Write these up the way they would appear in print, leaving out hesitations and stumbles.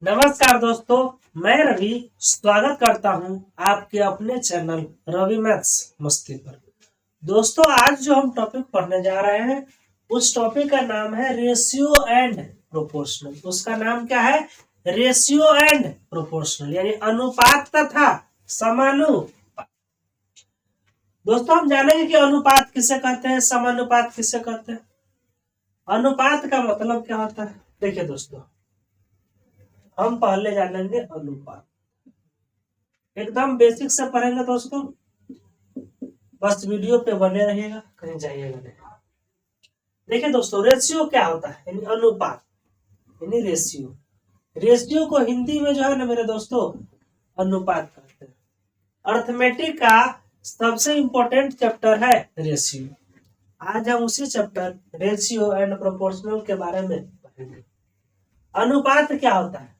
नमस्कार दोस्तों, मैं रवि स्वागत करता हूं आपके अपने चैनल रवि मैथ्स मस्ती पर। दोस्तों, आज जो हम टॉपिक पढ़ने जा रहे हैं उस टॉपिक का नाम है रेशियो एंड प्रोपोर्शनल। उसका नाम क्या है? रेशियो एंड प्रोपोर्शनल, यानी अनुपात तथा समानुपात। दोस्तों, हम जानेंगे कि अनुपात किसे कहते हैं, समानुपात किसे कहते हैं। अनुपात का मतलब क्या होता है? देखिए दोस्तों, हम पहले जानेंगे अनुपात। एकदम बेसिक से पढ़ेंगे दोस्तों, बस वीडियो पे बने रहिएगा, कहीं जाइएगा नहीं। देखिए दोस्तों, रेशियो क्या होता है? यानी अनुपात, यानी रेशियो। रेशियो को हिंदी में जो है ना मेरे दोस्तों, अनुपात कहते हैं। अर्थमेटिक का सबसे इंपॉर्टेंट चैप्टर है रेशियो। आज हम उसी चैप्टर रेशियो एंड प्रोपोर्शनल के बारे में पढ़ेंगे। अनुपात क्या होता है?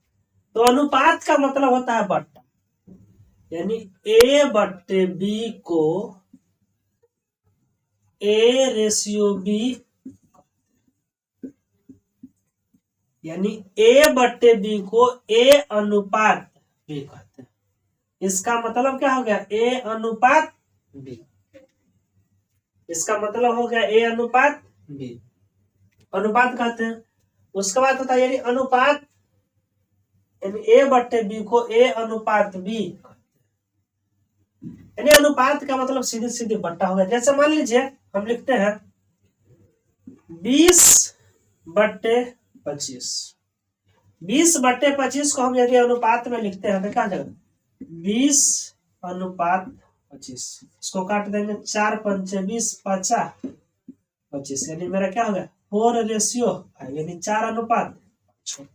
तो अनुपात का मतलब होता है बट्टा, यानी ए बट्टे बी को ए रेशियो बी, यानी ए बट्टे बी को ए अनुपात बी कहते हैं। इसका मतलब क्या हो गया? ए अनुपात बी। इसका मतलब हो गया ए अनुपात बी, अनुपात कहते हैं। उसके बाद होता है यानी अनुपात, यानी ए बट्टे बी को ए अनुपात बी, यानी अनुपात का मतलब सीधे सीधे बट्टा हो गया। जैसे मान लीजिए हम लिखते हैं 20/25। 20/25 को हम यदि अनुपात में लिखते हैं तो क्या जाएगा? 20/25। इसको काट देंगे, 4 पंचे 20, 50, यानी मेरा क्या हो गया? 4:5, यानी 4 अनुपात 6।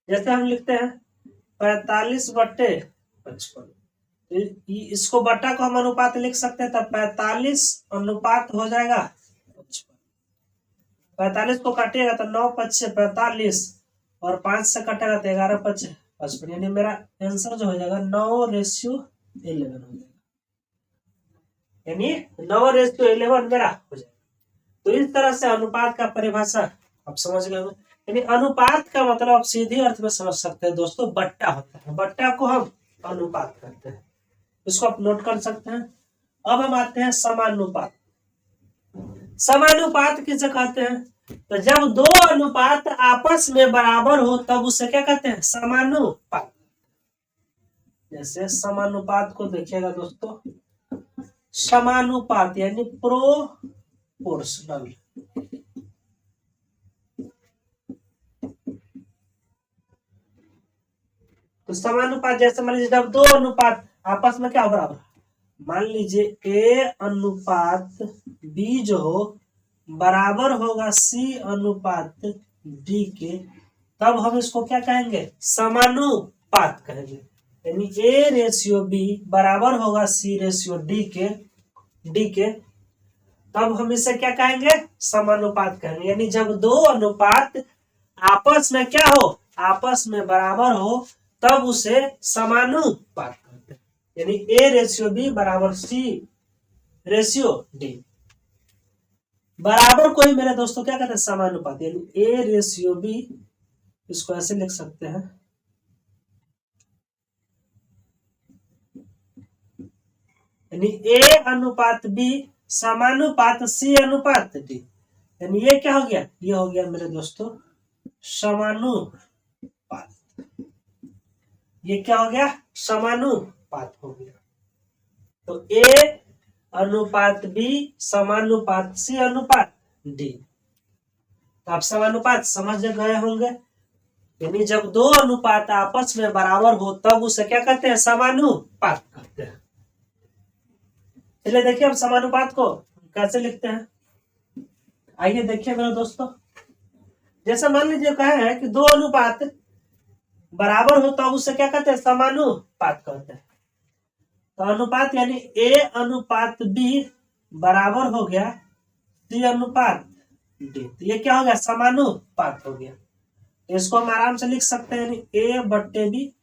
जैसे हम लिखते हैं 45/55, इसको बट्टा को हम अनुपात लिख सकते हैं, तब 45 अनुपात हो जाएगा 55। 45 को काटिएगा तो 9 5 45, और 5 से कटेगा तो 11 5 55, यानी मेरा आंसर जो हो जाएगा 9:11 हो जाएगा, यानी 9:11 मेरा हो जाएगा। तो इस तरह से अनुपात का परिभाषा आप समझ गए होंगे। यानी अनुपात का मतलब आप सीधी अर्थ में समझ सकते हैं दोस्तों, बट्टा होता है। बट्टा को हम अनुपात कहते हैं, इसको आप नोट कर सकते हैं। अब हम आते हैं समानुपात। समानुपात किसे कहते हैं? तो जब दो अनुपात आपस में बराबर हो तब उसे क्या कहते हैं? समानुपात। जैसे समानुपात को देखिएगा दोस्तों, समानुपात यानी प्रोपोर्शनल। तो समानुपात जैसे मान लीजिए जब दो अनुपात आपस में क्या हो बराबर, मान लीजिए ए अनुपात बी जो हो बराबर होगा सी अनुपात डी के, तब हम इसको क्या कहेंगे? समानुपात कहेंगे। यानी ए रेशियो बी बराबर होगा सी रेशियो डी के, तब हम इसे क्या कहेंगे? समानुपात कहेंगे। यानी जब दो अनुपात आपस में क्या हो? आपस में बराबर हो तब उसे समानुपात कहते हैं। यानी ए रेशियो बी बराबर सी रेशियो डी, बराबर को ही मेरे दोस्तों क्या कहते हैं? समानुपात। यानी ए रेशियो बी, इसको ऐसे लिख सकते हैं, यानी ए अनुपात बी समानुपात सी अनुपात डी। यानी ये क्या हो गया? ये हो गया मेरे दोस्तों समानुपात। ये क्या हो गया? समानुपात हो गया। तो ए अनुपात बी समानुपात सी अनुपात डी। तो आप समानुपात समझ गए होंगे। यानी जब दो अनुपात आपस में बराबर हो तब उसे क्या कहते हैं? समानुपात कहते हैं। चलिए देखिए हम समानुपात को कैसे लिखते हैं, आइए देखिए मेरे दोस्तों। जैसे मान लीजिए कहे हैं कि दो अनुपात बराबर हो तब उसे क्या कहते हैं? समानुपात कहते हैं। तो अनुपात यानी ए अनुपात बी बराबर हो गया सी अनुपात डी, तो ये क्या हो गया? समानुपात हो गया। इसको हम आराम से लिख सकते हैं, यानी ए बट्टे बी,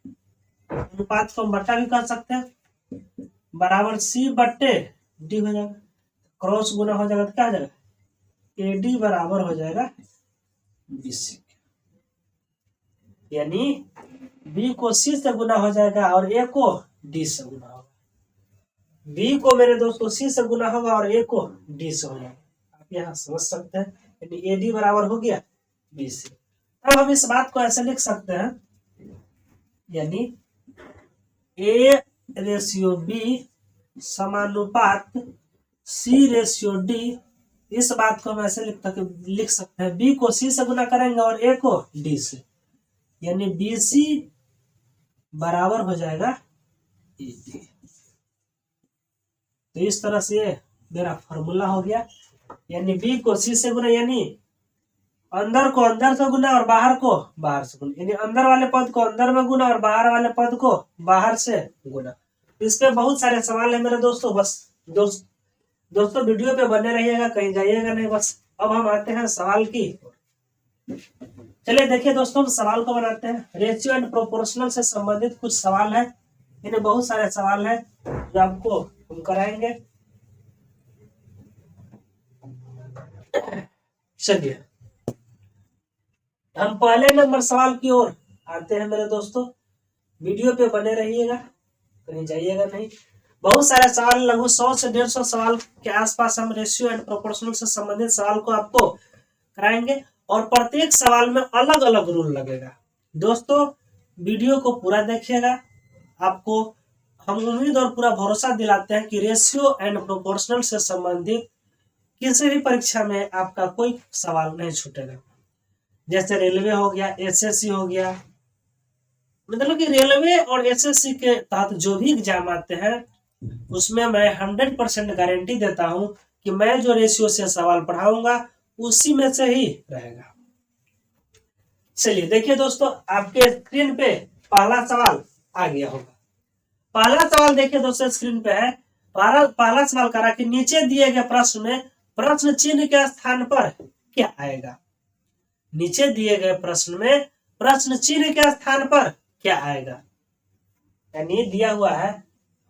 अनुपात को हम बट्टा भी कर सकते हैं, बराबर सी बट्टे डी हो जाएगा। क्रॉस गुना हो जाएगा तो क्या हो जाएगा? ए डी बराबर हो जाएगा बी सी। यानी बी को सी से गुना हो जाएगा और ए को डी से गुना होगा। बी को मेरे दोस्तों सी से गुना होगा और ए को डी से हो जाएगा। आप यहाँ समझ सकते हैं, यानी ए डी बराबर हो गया बी सी। अब हम इस बात को ऐसे लिख सकते हैं, यानी ए रेशियो बी समानुपात सी रेशियो डी। इस बात को हम ऐसे लिख सकते हैं, बी को सी से गुना करेंगे और ए को डी से, यानी बी सी बराबर हो जाएगा ए डी। तो इस तरह से मेरा फॉर्मूला हो गया, यानी बी को सी से गुना, यानी अंदर को अंदर से गुना और बाहर को बाहर से गुना, यानी अंदर वाले पद को अंदर में गुना और बाहर वाले पद को बाहर से गुना। इस पे बहुत सारे सवाल है मेरे दोस्तों, बस दोस्तों वीडियो पे बने रहिएगा, कहीं जाइएगा नहीं। बस अब हम आते हैं सवाल की। चलिए देखिए दोस्तों, हम सवाल को बनाते हैं। रेशियो एंड प्रोपोर्शनल से संबंधित कुछ सवाल है, इन्हें बहुत सारे सवाल है जो आपको हम कराएंगे। चलिए हम पहले नंबर सवाल की ओर आते हैं मेरे दोस्तों, वीडियो पे बने रहिएगा, कहीं जाइएगा नहीं। बहुत सारे सवाल, लगभग 100 से 150 सवाल के आसपास हम रेशियो एंड प्रोपोर्शनल से संबंधित सवाल को आपको कराएंगे और प्रत्येक सवाल में अलग अलग रूल लगेगा। दोस्तों वीडियो को पूरा देखिएगा, आपको हम उम्मीद और पूरा भरोसा दिलाते हैं कि रेशियो एंड प्रोपोर्शनल से संबंधित किसी भी परीक्षा में आपका कोई सवाल नहीं छूटेगा। जैसे रेलवे हो गया, एसएससी हो गया, मतलब कि रेलवे और एसएससी के तहत जो भी एग्जाम आते हैं उसमें मैं 100% गारंटी देता हूं कि मैं जो रेशियो से सवाल पढ़ाऊंगा उसी में से ही रहेगा। चलिए देखिए दोस्तों, आपके स्क्रीन पे पहला सवाल आ गया होगा। पहला सवाल देखिए दोस्तों स्क्रीन पे है। पहला सवाल करा कि नीचे दिए गए प्रश्न में प्रश्न चिन्ह के स्थान पर क्या आएगा। नीचे दिए गए प्रश्न में प्रश्न चिन्ह के स्थान पर क्या आएगा, यानी दिया हुआ है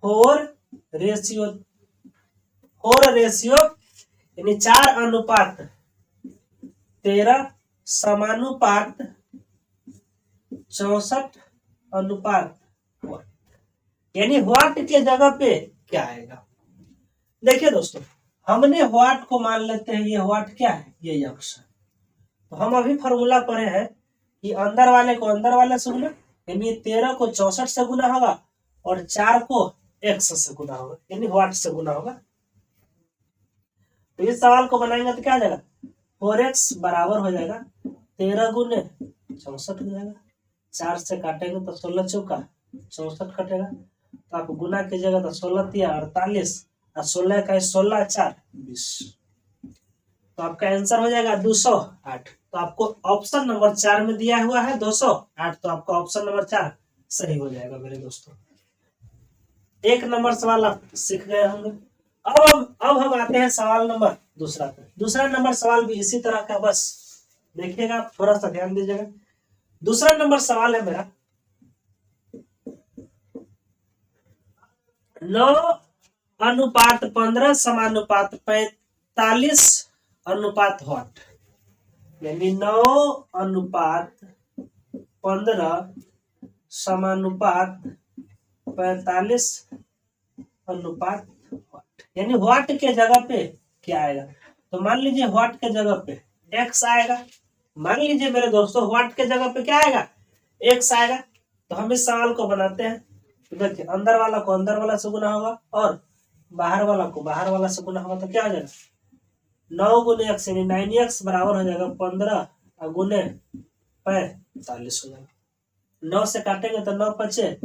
4 रेशियो यानी 4:13 समानुपात 64:1, यानी व्हाट के जगह पे क्या आएगा। देखिए दोस्तों, हमने व्हाट को मान लेते हैं, ये व्हाट क्या है, ये अक्ष है। तो हम अभी फॉर्मूला पढ़े हैं कि अंदर वाले को अंदर वाले से गुना, यानी 13 को 64 से गुना होगा और 4 को x से गुना होगा, यानी व्हाट से गुना होगा। तो इस सवाल को बनाएंगे तो क्या आ जाएगा, 4x बराबर हो जाएगा 13 गुने 64 हो जाएगा। 4 से काटेंगे तो 16 चौका 64 कटेगा, तो आप गुना कीजिएगा तो 16 तिया 48 और 16 का 16 4 20, तो आपका आंसर हो जाएगा 208। तो आपको ऑप्शन नंबर 4 में दिया हुआ है 208, तो आपका ऑप्शन नंबर 4 सही हो जाएगा मेरे दोस्तों। एक नंबर सवाल आप सीख गए होंगे। अब हम आते हैं सवाल नंबर दूसरा पे। दूसरा नंबर सवाल भी इसी तरह का, बस देखिएगा, थोड़ा सा ध्यान दीजिएगा। दूसरा नंबर सवाल है मेरा 9:15 समानुपात 45:व्हाट, यानी 9:15 समानुपात 45:व्हाट, यानी व्हाट के जगह पे क्या आएगा। तो मान लीजिए व्हाट के जगह पे x आएगा। मान लीजिए मेरे दोस्तों व्हाट के जगह पे क्या आएगा, x आएगा। तो हम इस सवाल को बनाते हैं। तो देखिए, अंदर वाला को अंदर वाला से गुना होगा और बाहर वाला को बाहर वाला से गुना होगा, तो क्या हो जाएगा 9 गुने x, यानी 9x बराबर हो जाएगा 15 गुने 45 हो जाएगा। 9 से काटेंगे तो 9 पचे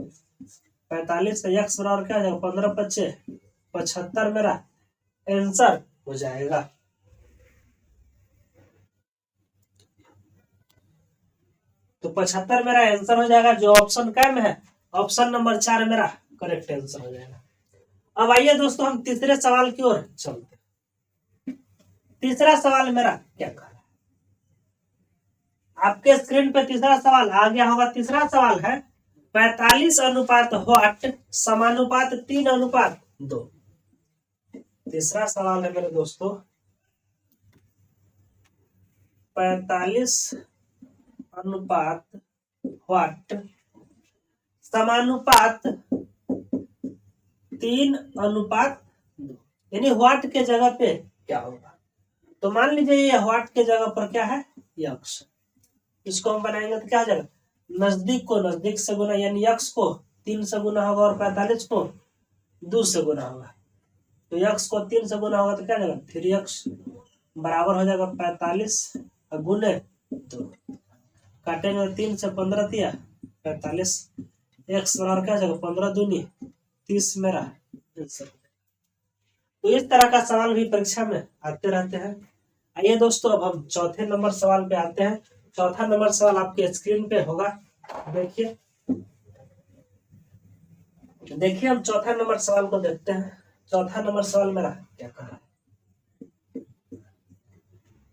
45, तो x बराबर क्या हो जाएगा 15 पचे 75 मेरा आंसर हो जाएगा। तो 75 मेरा आंसर हो जाएगा, जो ऑप्शन क्या में है, ऑप्शन नंबर 4 मेरा करेक्ट आंसर हो जाएगा। अब आइए दोस्तों हम तीसरे सवाल की ओर चलते हैं। तीसरा सवाल मेरा क्या कह रहा है, आपके स्क्रीन पे तीसरा सवाल आ गया होगा। तीसरा सवाल है 45:व्हाट समानुपात 3:2। तीसरा सवाल है मेरे दोस्तों 45:3 व्हाट समानुपात 3:2, यानी व्हाट के जगह पे क्या होगा। तो मान लीजिए ये व्हाट के जगह पर क्या है, यक्स। इसको हम बनाएंगे तो क्या हो जाएगा, नजदीक को नजदीक से गुना, यानी यक्स को 3 से गुना होगा और 45 को 2 से गुना होगा। तो यक्स को 3 से गुना होगा तो क्या हो जाएगा, 3x बराबर हो जाएगा 45 गुने 2। काटेंगे 3 से 15 दिया 45, एक्स बराबर क्या हो जाएगा 15 दूनी 30 मेरा आंसर। तो इस तरह का सवाल भी परीक्षा में आते रहते हैं। आइए दोस्तों, अब हम चौथे नंबर सवाल पे आते हैं। चौथा नंबर सवाल आपके स्क्रीन पे होगा, देखिए देखिए हम चौथा नंबर सवाल को देखते हैं। चौथा नंबर सवाल मेरा क्या कह रहा है।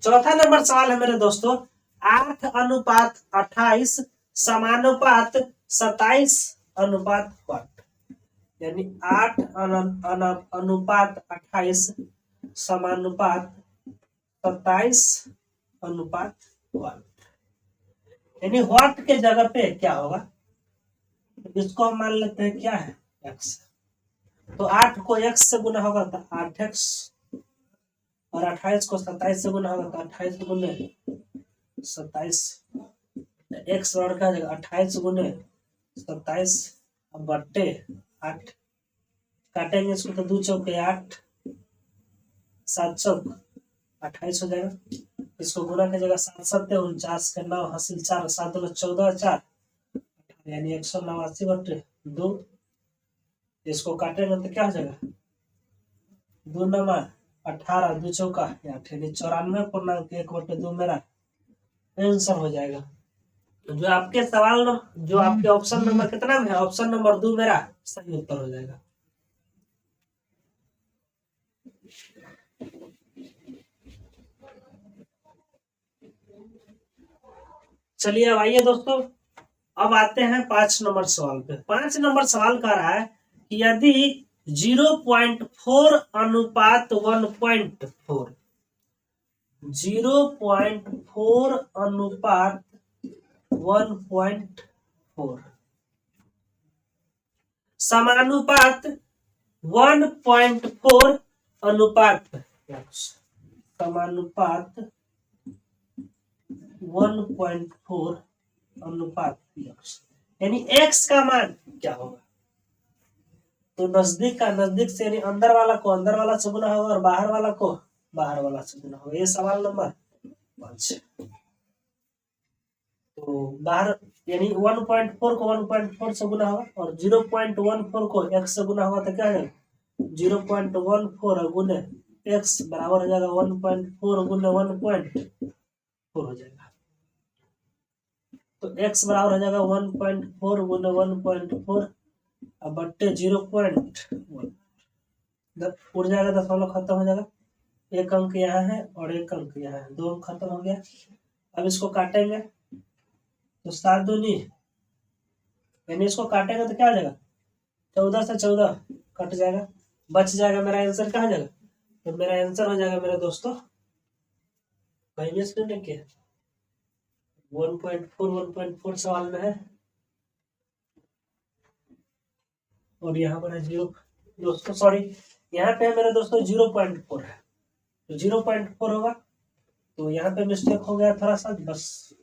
चौथा नंबर सवाल है मेरे दोस्तों, 8:28 समानुपात 27:8, यानी 8:28 समानुपात 27:8, यानी व्हाट के जगह पे क्या होगा। इसको हम मान लेते हैं क्या है, x। तो 8 को x से गुना होगा तो 8x, और 28 को 27 से गुना होगा तो 28 गुने 27, x बराबर क्या हो जाएगा 28 गुने 27 बट्टे 8। काटेंगे इसको तो 2 चौके 8, 7 चौक 28 हो जाएगा। इसको गुना की जगह 7 7 49 के 9 हासिल 4, 7 14 4, यानी 189/2। इसको काटेंगे तो क्या हो जाएगा, 2 9 18, 2 चौका 8, यानी 94.1/2 मेरा आंसर हो जाएगा। जो आपके सवाल जो आपके ऑप्शन नंबर कितना में है, ऑप्शन नंबर 2 मेरा सही उत्तर हो जाएगा। चलिए अब आइए दोस्तों, अब आते हैं 5 नंबर सवाल पे। 5 नंबर सवाल कह रहा है कि यदि 0.4 अनुपात 1.4, 0.4 अनुपात 1.4 समानुपात 1.4 अनुपात समानुपात 1.4 अनुपात यानी x का मान क्या होगा। तो नजदीक का नजदीक से, यानी अंदर वाला को अंदर वाला से गुना होगा और बाहर वाला को बाहर वाला से गुना होगा। ये सवाल नंबर 5। तो बाहर यानी 1.4 को 1.4 से गुना होगा और 0.14 को x से गुना होगा तो क्या है 0.14 गुने x बराबर हो जाएगा 1.4 गुने 1.4 हो जाएगा। तो x बराबर हो जाएगा 1.4 गुने 1.4 अब बट्टे 0.1 उड़ जाएगा, दशमलव खत्म हो जाएगा। एक अंक यहाँ है और एक अंक यहाँ है, 2 अंक खत्म हो गया। अब इसको काटेंगे तो 7 दूनी, यानी इसको काटेंगे तो क्या हो जाएगा 14 से 14 कट जाएगा, बच जाएगा। मेरा आंसर कहाँ जाएगा, तो मेरा आंसर हो जाएगा मेरे दोस्तों, कहीं मिस नहीं किया, 1.4 सवाल में है और यहाँ पर है 0 दोस्तों, सॉरी यहाँ पे है मेरे दोस्तों 0.4 है, तो 0.4 होगा। तो यहाँ पे मिस्टेक हो गया थोड़ा सा बस।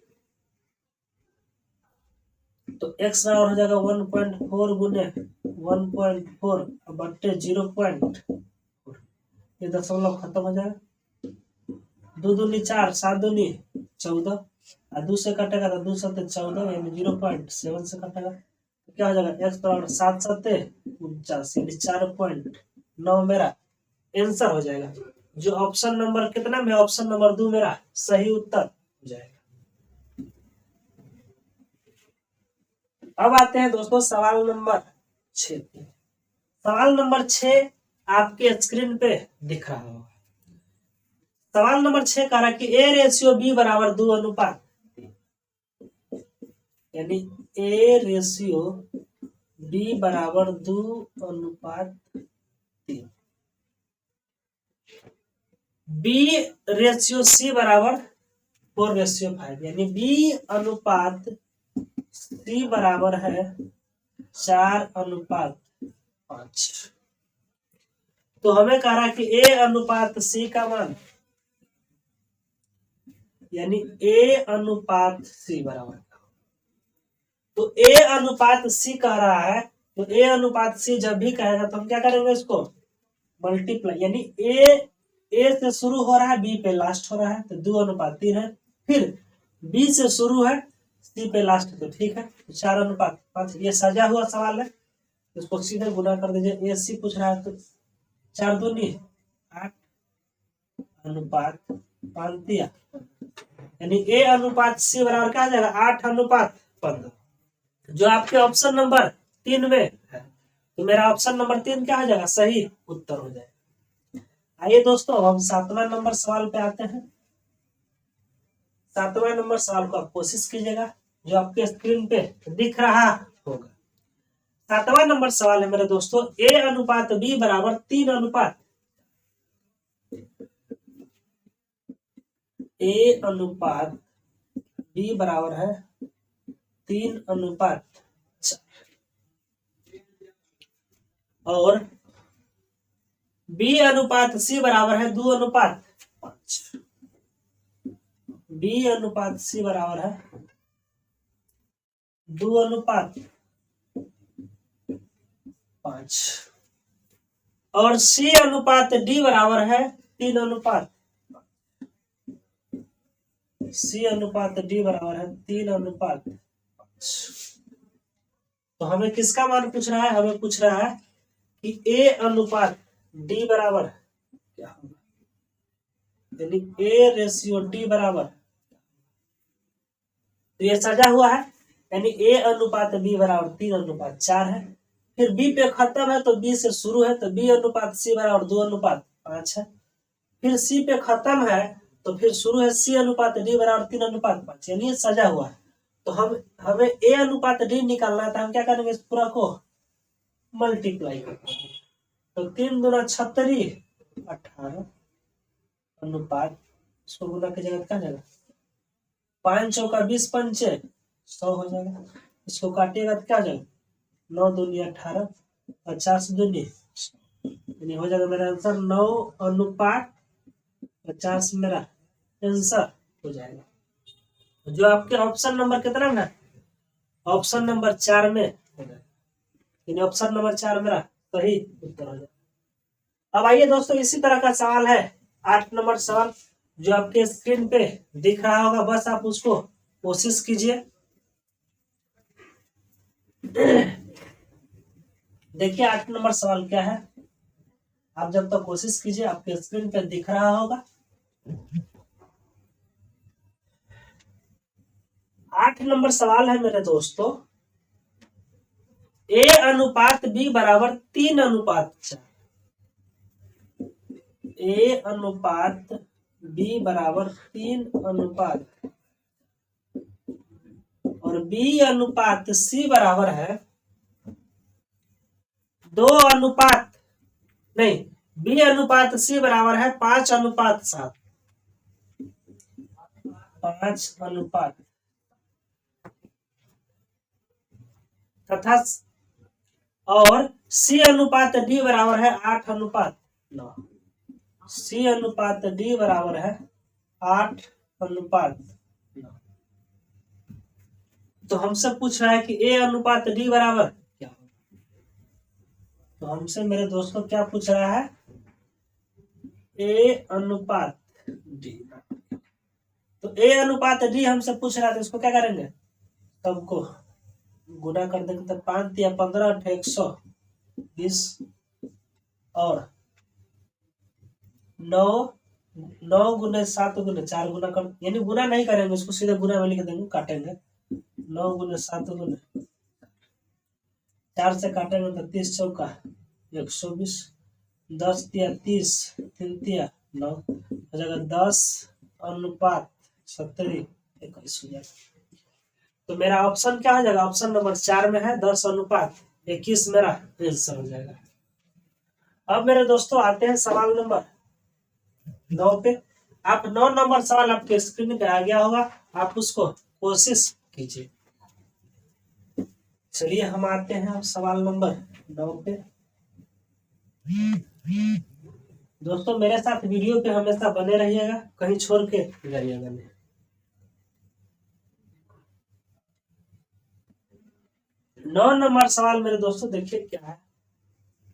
तो x बराबर हो जाएगा 1.4 गुने 1.4 बट्टे 0.4, ये दशमलव खत्म हो जाएगा। 2 दूनी 4, 7 दूनी 14 और 2 से कटेगा तो 2 7 14, यानी 0.7 से कटेगा तो क्या हो जाएगा x बराबर 7 7 49, यानी 4.9 मेरा आंसर हो जाएगा। जो ऑप्शन नंबर कितना में, ऑप्शन नंबर 2 मेरा सही उत्तर हो जाएगा। अब आते हैं दोस्तों सवाल नंबर 6 पे। सवाल नंबर 6 आपके स्क्रीन पे दिख रहा होगा। सवाल नंबर 6 कह रहा है कि A/B बराबर 2 अनुपात, यानी A/B बराबर 2 अनुपात 3, B/C बराबर 4/5, यानी B अनुपात C बराबर है 4:5। तो हमें कह रहा है कि A अनुपात C का मान, यानी A अनुपात C बराबर, तो A अनुपात C कह रहा है, तो A अनुपात C जब भी कहेगा तो हम क्या करेंगे, इसको मल्टीप्लाई, यानी A से शुरू हो रहा है, B पे लास्ट हो रहा है, तो 2:3 है। फिर B से शुरू है, C पे लास्ट है, तो ठीक है, तो 4:5। ये सजा हुआ सवाल है, इसको सीधे गुना कर दीजिए। AC पूछ रहा है तो 4 दूनी 8:5 दिया, यानी A अनुपात C बराबर क्या आ जाएगा, 8:15, जो आपके ऑप्शन नंबर 3 में है। तो मेरा ऑप्शन नंबर 3 क्या हो जाएगा, सही उत्तर हो जाएगा। आइए दोस्तों, अब हम 7वां नंबर सवाल पे आते हैं। 7वां नंबर सवाल को आप कोशिश कीजिएगा, जो आपके स्क्रीन पे दिख रहा होगा। 7वां नंबर सवाल है मेरे दोस्तों, A अनुपात B बराबर 3:, A अनुपात B बराबर है 3:4, और B अनुपात C बराबर है 2:5। B अनुपात C बराबर है 2:5, और C अनुपात D बराबर है 3:5। C अनुपात D बराबर है 3:5। तो हमें किसका मान पूछ रहा है, हमें पूछ रहा है कि A अनुपात D बराबर क्या होगा, यानी A/D बराबर, तो ये सजा हुआ है, यानी A अनुपात B बराबर 3:4 है। फिर B पे खत्म है, तो B से शुरू है, तो B अनुपात C बराबर 2:5 है। फिर C पे खत्म है, तो फिर शुरू है C अनुपात D बराबर 3:5, यानी ये सजा हुआ है। तो हमें A अनुपात D निकालना है, तो हम क्या करेंगे, इस पूरा को मल्टीप्लाई करेंगे, तो 3 दूना 36, 18 अनुपात, इसको गुना की जगह क्या जाएगा, 5 चौका 20 पंचे 100 हो जाएगा। इसको काटिएगा तो क्या हो जाएगा, 9 दूनी 18, 50 दूनी, यानी हो जाएगा मेरा आंसर 9:50 मेरा आंसर हो जाएगा। जो आपके ऑप्शन नंबर कितना में है, ऑप्शन नंबर 4 में होगा, यानी ऑप्शन नंबर 4 मेरा सही उत्तर हो जाएगा। अब आइए दोस्तों, इसी तरह का सवाल है 8 नंबर सवाल, जो आपके स्क्रीन पे दिख रहा होगा, बस आप उसको कोशिश कीजिए। देखिए 8 नंबर सवाल क्या है, आप जब तक कोशिश कीजिए, आपके स्क्रीन पे दिख रहा होगा। 8 नंबर सवाल है मेरे दोस्तों, A अनुपात B बराबर 3:4। A अनुपात B बराबर 3:, और B अनुपात C बराबर है 2:, नहीं, B अनुपात C बराबर है 5:7, 5:, तथा और C अनुपात D बराबर है 8:9। C अनुपात D बराबर है 8:9। तो हमसे पूछ रहा है कि A अनुपात D बराबर क्या होगा। तो हमसे मेरे दोस्तों क्या पूछ रहा है, A अनुपात D। तो A अनुपात D हमसे पूछ रहा है, तो इसको क्या करेंगे, सबको गुना कर देंगे, तो 5 या 15 120, और 9 गुने 7 गुने 4 गुना कर, यानी गुना नहीं करेंगे, इसको सीधे गुना में लिख देंगे, काटेंगे। 9 गुने 7 गुने 4 से काटेंगे तो 30 चौका 120, 10 तिया 30, 3 तिया 9 हो जाएगा, 10:70 21 हो जाएगा। तो मेरा ऑप्शन क्या हो जाएगा, ऑप्शन नंबर 4 में है 10:21 मेरा आंसर हो जाएगा। अब मेरे दोस्तों आते हैं सवाल नंबर 9 पे। आप 9 नंबर सवाल आपके स्क्रीन पे आ गया होगा, आप उसको कोशिश कीजिए। चलिए हम आते हैं अब सवाल नंबर 9 पे। दोस्तों मेरे साथ वीडियो पे हमेशा बने रहिएगा, कहीं छोड़ के जाइएगा नहीं। नौ नंबर सवाल मेरे दोस्तों देखिए क्या है,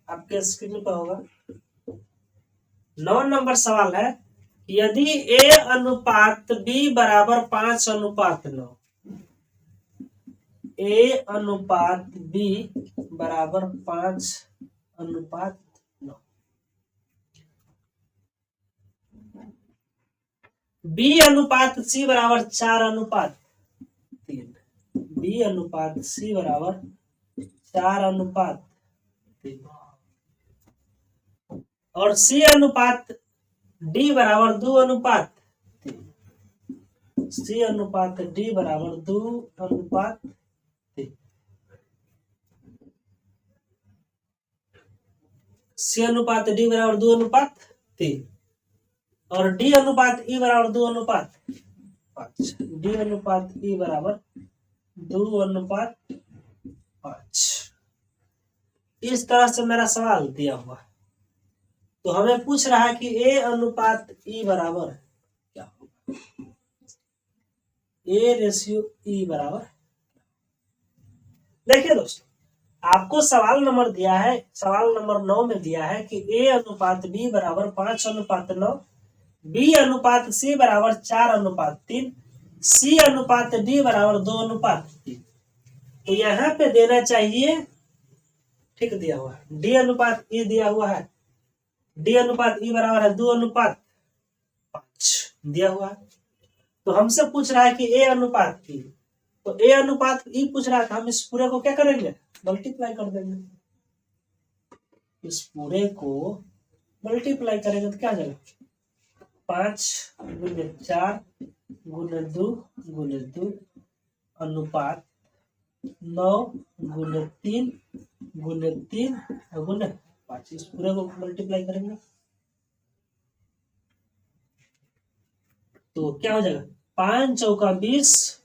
आपके स्क्रीन पर होगा। 9 नंबर सवाल है, यदि A अनुपात B बराबर 5:9, A अनुपात B बराबर 5:9, B अनुपात C बराबर 4:3, B अनुपात C बराबर 4:3 और C अनुपात D बराबर 2:3, C अनुपात D बराबर 2:3, C अनुपात D बराबर 2:3 और D अनुपात E बराबर 2:5, D अनुपात E बराबर 2:5। इस तरह से मेरा सवाल दिया हुआ है। तो हमें पूछ रहा है कि A अनुपात E बराबर क्या होगा, A रेशियो E बराबर। देखिए दोस्तों, आपको सवाल नंबर दिया है, सवाल नंबर 9 में दिया है कि A अनुपात B बराबर 5:9, B अनुपात C बराबर 4:3, C अनुपात D बराबर 2:3। तो यहाँ पे देना चाहिए, ठीक दिया हुआ है, D अनुपात E दिया हुआ है, D अनुपात E बराबर है 2:5 दिया हुआ है। तो हमसे पूछ रहा है कि A अनुपात E, तो A अनुपात E पूछ रहा है, तो हम इस पूरे को क्या करेंगे, मल्टीप्लाई कर देंगे। इस पूरे को मल्टीप्लाई करेंगे तो क्या जाएगा, 5×4×2 अनुपात 9×3×3×5, इस पूरे को मल्टीप्लाई करेंगे तो क्या हो जाएगा, 5 चौका 20,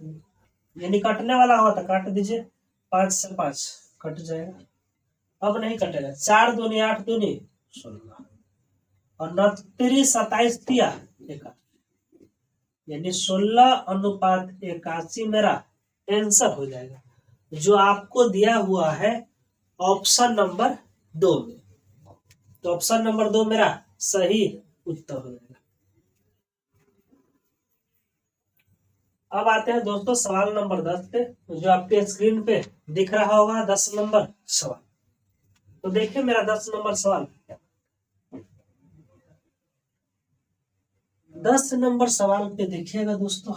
यानी काटने वाला हुआ था काट दीजिए, 5 से 5 कट जाएगा, अब नहीं कटेगा, 4 दूनी 8 दूनी 16 और 9 27 दिया 81, यानी 16:81 मेरा आंसर हो जाएगा, जो आपको दिया हुआ है ऑप्शन नंबर 2 में। तो ऑप्शन नंबर 2 मेरा सही उत्तर हो जाएगा। अब आते हैं दोस्तों सवाल नंबर 10 पे, जो आपके स्क्रीन पे दिख रहा होगा 10 नंबर सवाल। तो देखिए मेरा 10 नंबर सवाल, 10 नंबर सवाल पे देखिएगा दोस्तों।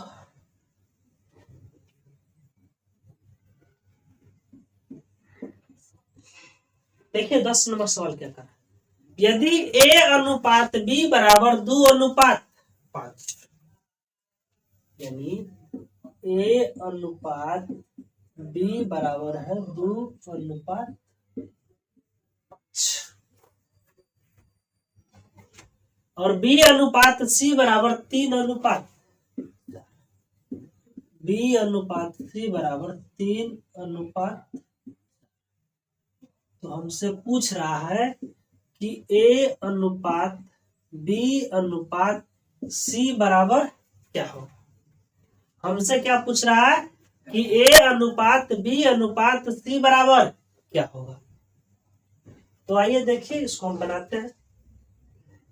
देखिए 10 नंबर सवाल क्या था, यदि A अनुपात B बराबर 2:5, यानी A अनुपात B बराबर है 2:5 और B अनुपात C बराबर 3:5, B अनुपात C बराबर 3:5। तो हमसे पूछ रहा है कि A अनुपात B अनुपात C बराबर क्या होगा। हमसे क्या पूछ रहा है कि A अनुपात B अनुपात C बराबर क्या होगा। तो आइए देखिए इसको हम बनाते हैं।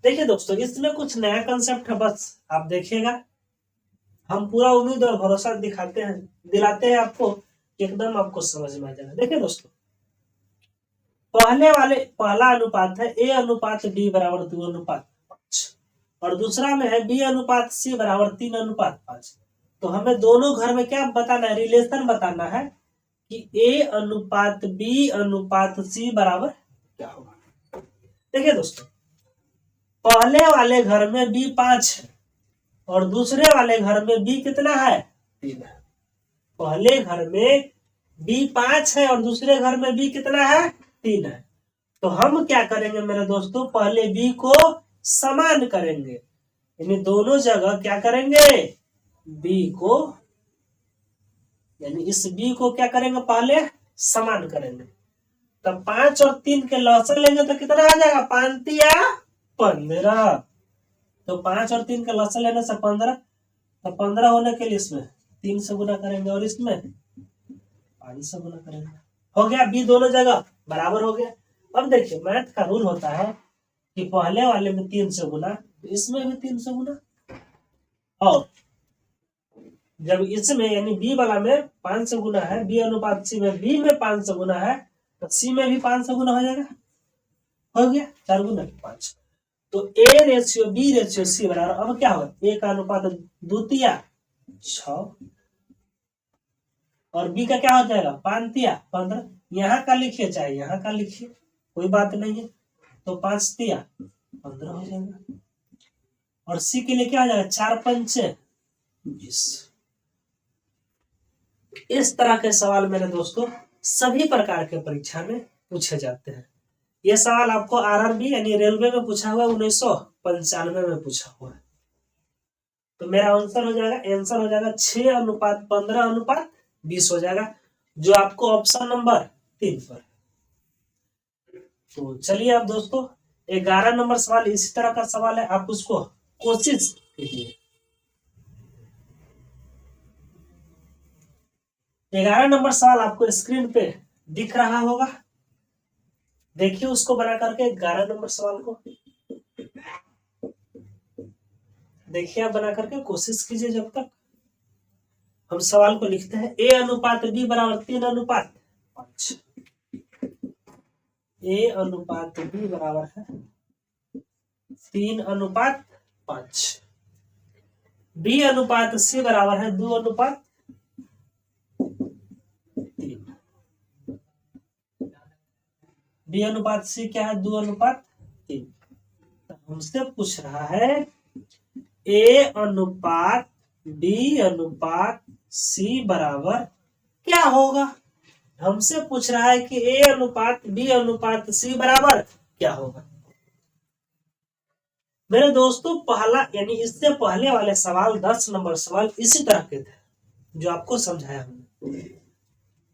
देखिए दोस्तों, इसमें कुछ नया कंसेप्ट है, बस आप देखिएगा, हम पूरा उम्मीद और भरोसा दिलाते हैं आपको, एकदम आपको समझ में आ जाएगा। देखिए दोस्तों, पहला अनुपात है A अनुपात B बराबर 2:5 और दूसरा में है B अनुपात C बराबर 3:5। तो हमें दोनों घर में क्या बताना है, रिलेशन बताना है कि A अनुपात B अनुपात C बराबर क्या होगा। देखिए दोस्तों, पहले वाले घर में B 5 है और दूसरे वाले घर में B कितना है, 3 है। पहले घर में B 5 है और दूसरे घर में B कितना है, 3 है। तो हम क्या करेंगे मेरे दोस्तों, पहले B को समान करेंगे, यानी दोनों जगह क्या करेंगे, B को, यानी इस B को क्या करेंगे, पहले समान करेंगे। तो 5 और 3 के लॉसन लेंगे तो कितना आ जाएगा, 5 तिया 15। तो 5 और 3 का लॉसन लेने से 15, तो 15 होने के लिए इसमें 3 से गुना करेंगे और इसमें 5 से गुना करेंगे। हो गया, बी दोनों जगह बराबर हो गया। अब देखिए मैथ का रूल होता है कि पहले वाले में 3 से गुना, तो इसमें भी 3 से गुना, और जब इसमें यानी बी वाला में 5 से गुना है, बी अनुपात सी में बी में 5 से गुना है, तो सी में भी 5 से गुना हो जाएगा। हो गया 4 गुना 5। तो A ratio B ratio C बराबर, अब क्या होगा, ए का अनुपात 2 6 और बी का क्या हो जाएगा 5 15। यहाँ का लिखिए चाहे यहाँ का लिखिए, कोई बात नहीं है। तो 5 15 हो जाएगा। और सी के लिए क्या हो जाएगा 4 5 20। इस तरह के सवाल मेरे दोस्तों सभी प्रकार के परीक्षा में पूछे जाते हैं। ये सवाल आपको आरआरबी यानी रेलवे में पूछा हुआ 1995 में पूछा हुआ है। तो मेरा आंसर हो जाएगा 6:15:20 हो जाएगा, जो आपको ऑप्शन नंबर 3 पर। तो चलिए अब दोस्तों 11 नंबर सवाल इसी तरह का सवाल है, आप उसको कोशिश कीजिए। 11 नंबर सवाल आपको स्क्रीन पे दिख रहा होगा, देखिए उसको बना करके 11 नंबर सवाल को देखिए, आप बना करके कोशिश कीजिए। जब तक हम सवाल को लिखते हैं, ए अनुपात बी बराबर 3:5। ए अनुपात बी बराबर है 3:5। बी अनुपात सी बराबर है 2:3। बी अनुपात सी क्या है 2:3। तो हमसे पूछ रहा है ए अनुपात बी अनुपात सी बराबर क्या होगा। हमसे पूछ रहा है कि ए अनुपात बी अनुपात सी बराबर क्या होगा। मेरे दोस्तों पहला यानी इससे पहले वाले सवाल 10 नंबर सवाल इसी तरह के थे जो आपको समझाया हमने।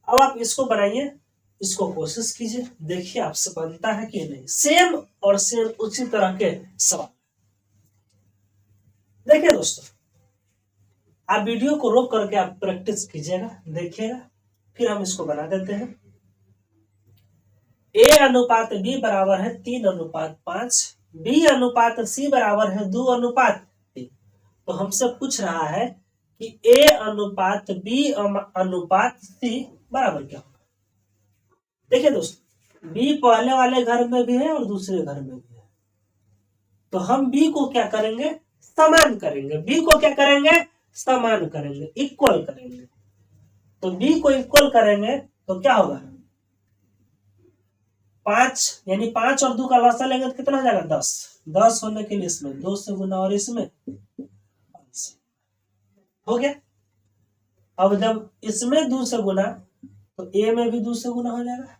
अब आप इसको बनाइए, इसको कोशिश कीजिए, देखिए आपसे बनता है कि नहीं। सेम और सेम उसी तरह के सवाल। देखिए दोस्तों, आप वीडियो को रोक करके आप प्रैक्टिस कीजिएगा, देखिएगा, फिर हम इसको बना देते हैं। ए अनुपात बी बराबर है 3:5। बी अनुपात सी बराबर है 2:3। तो हमसे पूछ रहा है कि ए अनुपात बी अनुपात सी बराबर क्या होगा। देखिए दोस्तों, बी पहले वाले घर में भी है और दूसरे घर में भी है, तो हम बी को क्या करेंगे, समान करेंगे। बी को क्या करेंगे, समान करेंगे, इक्वल करेंगे। तो बी को इक्वल करेंगे तो क्या होगा 5, यानी 5 और 2 का लसा लेंगे तो कितना हो जाएगा 10। 10 होने के लिए इसमें 2 से गुना और इसमें 5 से हो गया। अब जब इसमें 2 से गुना तो ए में भी 2 से गुना हो जाएगा,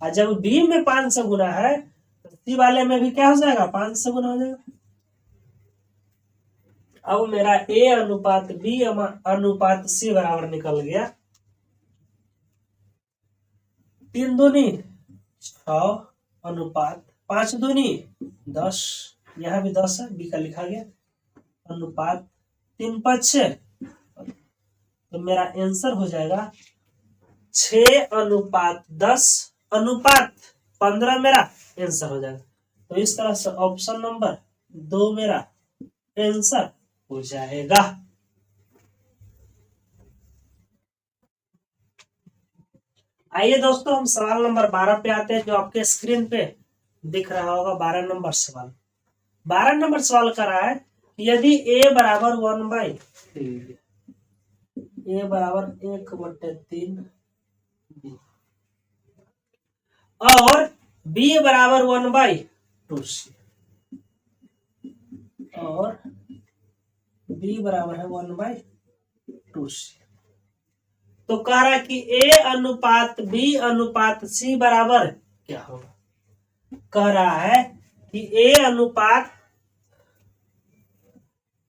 और जब बी में 5 से गुना है तो सी वाले में भी क्या हो जाएगा 5 से गुना हो जाएगा। अब मेरा ए अनुपात बी अनुपात सी बराबर निकल गया 3 दूनी 6 अनुपात 5 दूनी 10। यहाँ भी 10 है, बी का लिखा गया, अनुपात 3 5 6। तो मेरा आंसर हो जाएगा 6:10 अनुपात 15 मेरा आंसर हो जाएगा। तो इस तरह से ऑप्शन नंबर 2 मेरा आंसर हो जाएगा। आइए दोस्तों हम सवाल नंबर 12 पे आते हैं, जो आपके स्क्रीन पे दिख रहा होगा। 12 नंबर सवाल 12 नंबर सवाल कर रहा है यदि a बराबर 1/3, a बराबर 1/3 और b बराबर 1/2 और b बराबर है 1/2। तो कह रहा है कि a अनुपात b अनुपात c बराबर क्या होगा। कह रहा है कि a अनुपात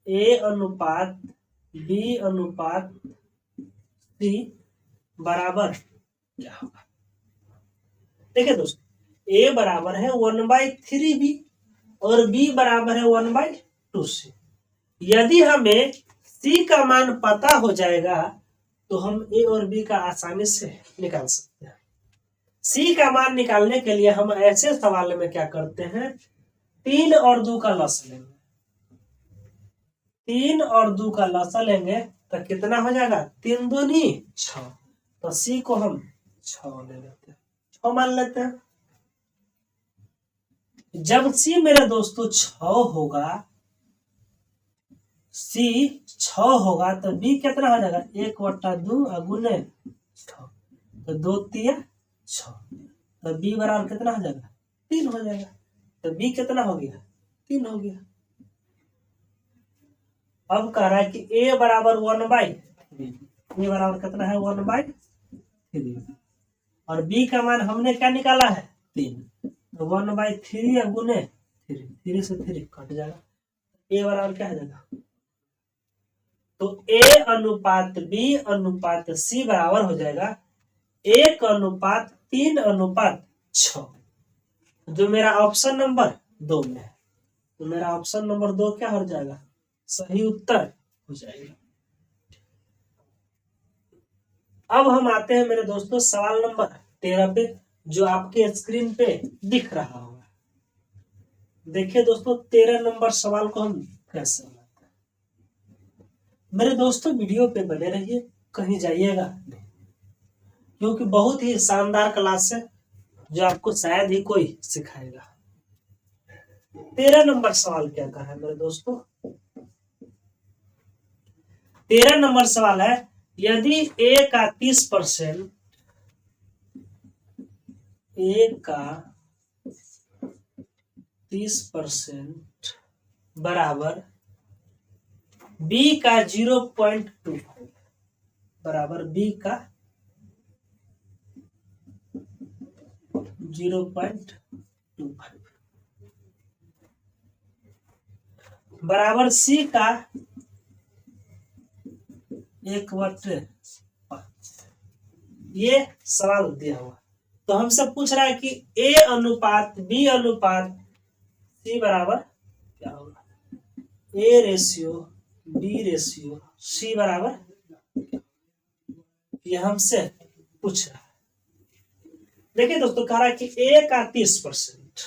b अनुपात c बराबर क्या होगा। देखिए दोस्तों, ए बराबर है 1/3b और बी बराबर है 1/2c। यदि हमें सी का मान पता हो जाएगा तो हम ए और बी का आसानी से निकाल सकते हैं। सी का मान निकालने के लिए हम ऐसे सवाल में क्या करते हैं, 3 और 2 का लसा लेंगे। 3 और 2 का लसा लेंगे तो कितना हो जाएगा, 3 दूनी 6। तो सी को हम 6 ले लेते हैं, 6 मान लेते हैं। जब सी मेरे दोस्तों 6 होगा, सी 6 होगा तो बी कितना हो जाएगा, 1/2 गुने 6, तो 2 तिया 6, तो बी बराबर कितना हो जाएगा, 3 हो जाएगा। तो बी कितना हो गया, 3 हो गया। अब कह रहा है कि ए बराबर 1/3, ए बराबर कितना है 1/3, और बी का मान हमने क्या निकाला है 3, तो 1/3 गुने 3, 3 से 3 कट जाएगा, ए बराबर क्या हो जाएगा, तो ए अनुपात बी अनुपात सी बराबर हो जाएगा 1:3:6, जो मेरा ऑप्शन नंबर 2 में है। तो मेरा ऑप्शन नंबर 2 क्या हो जाएगा, सही उत्तर हो जाएगा। अब हम आते हैं मेरे दोस्तों सवाल नंबर 13 पे, जो आपके स्क्रीन पे दिख रहा होगा। देखिए दोस्तों, 13 नंबर सवाल को हम कैसे बनाते हैं। मेरे दोस्तों वीडियो पे बने रहिए, कहीं जाइएगा नहीं, क्योंकि बहुत ही शानदार क्लास है जो आपको शायद ही कोई सिखाएगा। 13 नंबर सवाल क्या कहा है मेरे दोस्तों, 13 नंबर सवाल है, यदि ए का 30%, ए का 30% बराबर बी का 0.25 बराबर बी का 0.25 बराबर सी का 1/5। ये सवाल दिया हुआ, तो हमसे पूछ रहा है कि ए अनुपात बी अनुपात सी बराबर क्या होगा, A ratio B ratio C बराबर, ये हमसे पूछ रहा है। देखिए दोस्तों, कह रहा है कि ए का 30%,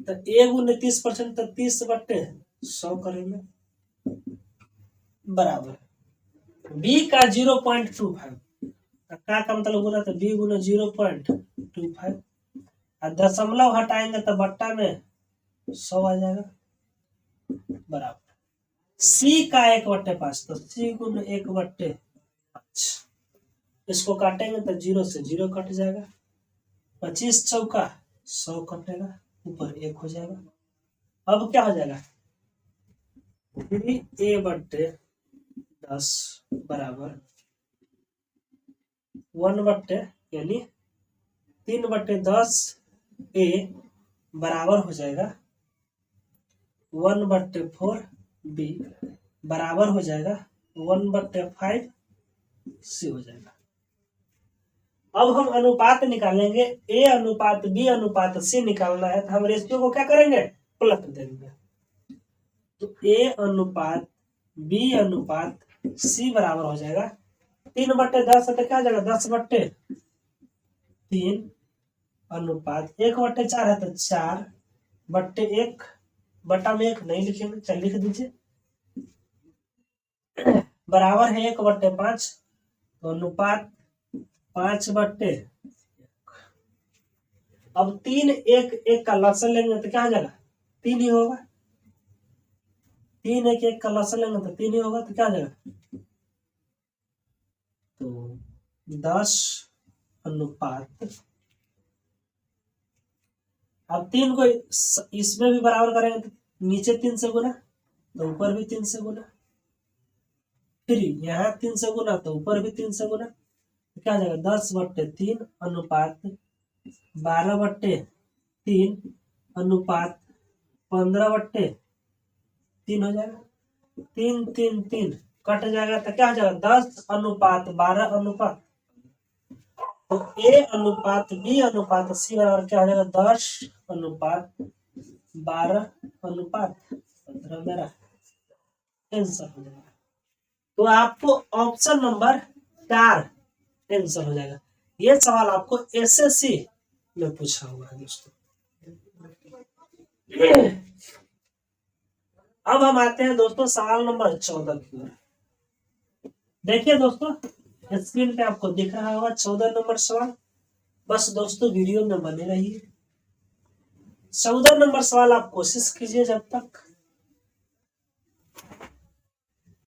तो ए गुने 30% तो 30/100 करेंगे, बराबर बी का 0.25, क्या का मतलब बोला, तो बी गुने 0.25, और दशमलव हटाएंगे तो बट्टा में 100 आ जाएगा, बराबर सी का 1/5, तो सी गुने 1/5, इसको काटेंगे तो 0 से 0 कट जाएगा, 25 चौका 100 कटेगा, ऊपर 1 हो जाएगा। अब क्या हो जाएगा, 3a/10 बराबर 1 यानी 3/10 ए बराबर हो जाएगा 1/4 बी बराबर हो जाएगा 1/5 सी हो जाएगा। अब हम अनुपात निकालेंगे, ए अनुपात बी अनुपात सी निकालना है, तो हम रेशियो को क्या करेंगे, पलट देंगे। तो ए अनुपात बी अनुपात सी बराबर हो जाएगा 3/10 है तो क्या हो जाएगा 10/3 अनुपात 1/4 है तो 4/1, बटा में 1 नहीं लिखेंगे, चल लिख दीजिए, बराबर है 1/5, तो अनुपात 5/1। अब 3 1 का लसन लेंगे तो क्या हो जाएगा, 3 ही होगा, 3 1 का लसन लेंगे तो 3 ही होगा, तो क्या हो जाएगा, तो 10 अनुपात, अब 3 को इसमें भी बराबर करेंगे तो नीचे 3 से गुना, तो ऊपर भी 3 से गुना, फिर यहाँ 3 से गुना तो ऊपर भी 3 से गुना, तो क्या हो जाएगा 10/3 अनुपात 12/3 अनुपात 15/3 हो जाएगा, 3 3 3 कट जाएगा, तो क्या हो जाएगा 10 अनुपात 12 अनुपात तो A अनुपात B अनुपात C बराबर क्या हो जाएगा, 10:12:15 मेरा आंसर हो जाएगा। तो आपको ऑप्शन नंबर 4 आंसर हो जाएगा। ये सवाल आपको एसएससी में पूछा हुआ है दोस्तों। अब हम आते हैं दोस्तों सवाल नंबर 14 की ओर। देखिए दोस्तों, स्क्रीन पे आपको दिख रहा होगा 14 नंबर सवाल। बस दोस्तों वीडियो में बने रहिए। 14 नंबर सवाल आप कोशिश कीजिए जब तक